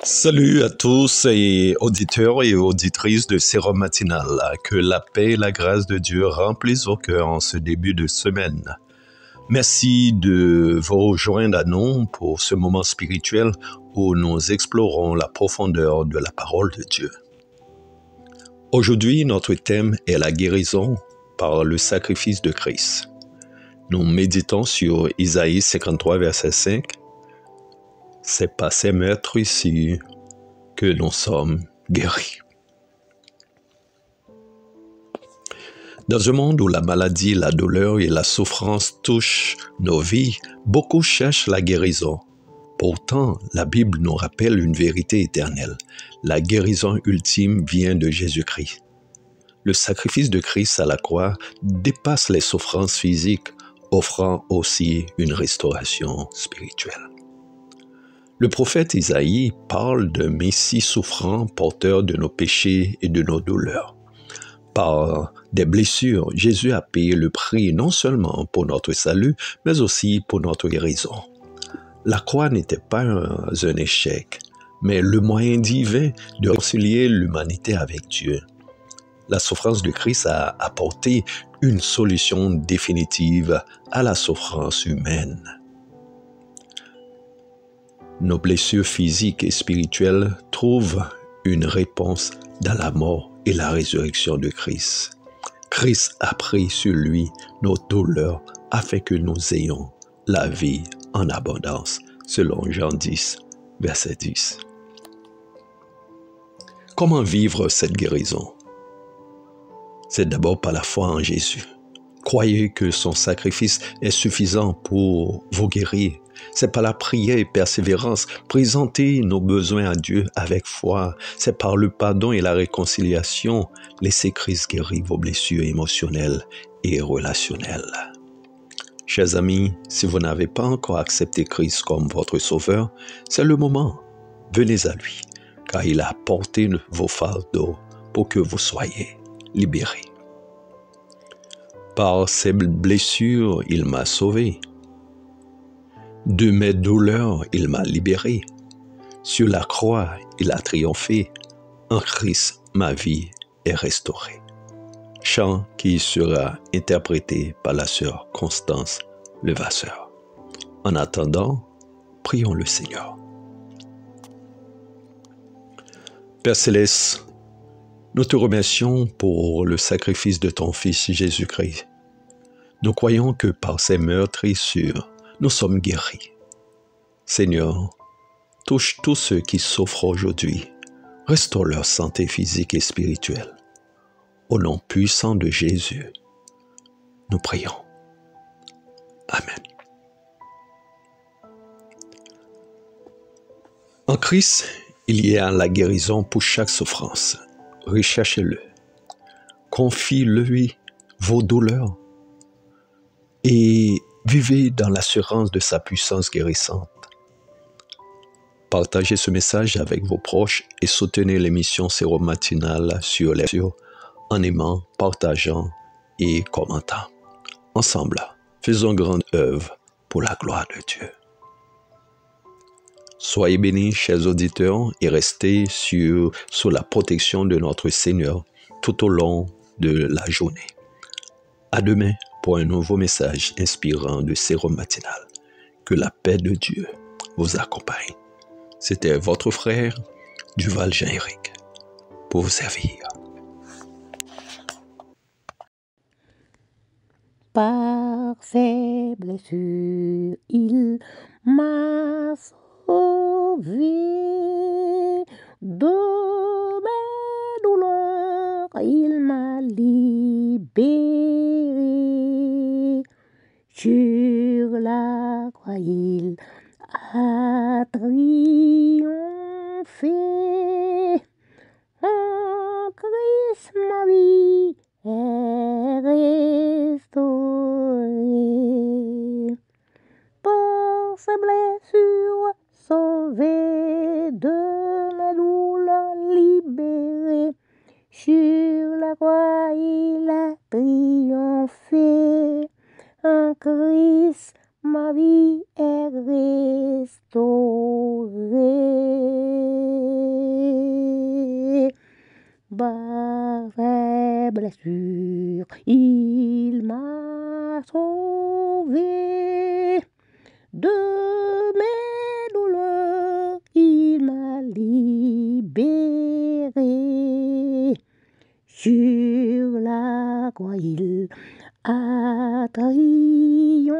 Salut à tous et auditeurs et auditrices de Sérum Matinal. Que la paix et la grâce de Dieu remplissent vos cœurs en ce début de semaine. Merci de vous rejoindre à nous pour ce moment spirituel où nous explorons la profondeur de la parole de Dieu. Aujourd'hui, notre thème est la guérison par le sacrifice de Christ. Nous méditons sur Isaïe 53, verset 5. C'est par ces meurtres ici que nous sommes guéris. Dans un monde où la maladie, la douleur et la souffrance touchent nos vies, beaucoup cherchent la guérison. Pourtant, la Bible nous rappelle une vérité éternelle. La guérison ultime vient de Jésus-Christ. Le sacrifice de Christ à la croix dépasse les souffrances physiques, offrant aussi une restauration spirituelle. Le prophète Isaïe parle d'un Messie souffrant, porteur de nos péchés et de nos douleurs. Par des blessures, Jésus a payé le prix non seulement pour notre salut, mais aussi pour notre guérison. La croix n'était pas un échec, mais le moyen divin de réconcilier l'humanité avec Dieu. La souffrance de Christ a apporté une solution définitive à la souffrance humaine. Nos blessures physiques et spirituelles trouvent une réponse dans la mort et la résurrection de Christ. Christ a pris sur lui nos douleurs afin que nous ayons la vie en abondance, selon Jean 10, verset 10. Comment vivre cette guérison? C'est d'abord par la foi en Jésus. Croyez que son sacrifice est suffisant pour vous guérir. C'est par la prière et persévérance. Présentez nos besoins à Dieu avec foi. C'est par le pardon et la réconciliation. Laissez Christ guérir vos blessures émotionnelles et relationnelles. Chers amis, si vous n'avez pas encore accepté Christ comme votre sauveur, c'est le moment. Venez à lui, car il a porté vos fardeaux pour que vous soyez libérés. Par ses blessures, il m'a sauvé. De mes douleurs, il m'a libéré. Sur la croix, il a triomphé. En Christ, ma vie est restaurée. Chant qui sera interprété par la sœur Constance Levasseur. En attendant, prions le Seigneur. Père Céleste, nous te remercions pour le sacrifice de ton Fils Jésus-Christ. Nous croyons que par ses meurtrissures, nous sommes guéris. Seigneur, touche tous ceux qui souffrent aujourd'hui. Restaure leur santé physique et spirituelle. Au nom puissant de Jésus, nous prions. Amen. En Christ, il y a la guérison pour chaque souffrance. Recherchez-le. Confie-lui vos douleurs et vivez dans l'assurance de sa puissance guérissante. Partagez ce message avec vos proches et soutenez l'émission Sérum Matinal sur les réseaux en aimant, partageant et commentant. Ensemble, faisons grande œuvre pour la gloire de Dieu. Soyez bénis, chers auditeurs, et restez sous la protection de notre Seigneur tout au long de la journée. À demain pour un nouveau message inspirant de Sérum Matinal. Que la paix de Dieu vous accompagne. C'était votre frère, Duval Jean-Éric, pour vous servir. Par ses blessures, il m'a sauvé. De mes douleurs, il m'a libéré. Sur la croix, il a triomphé. En Christ, ma vie est restaurée. Par ses blessures, sauvé, de mes douleurs libéré. Sur la croix, il a triomphé. En Christ, ma vie est restaurée. par ses blessures, il m'a sauvé. De mes douleurs, il m'a libéré. Sur la croix, il a triomphé.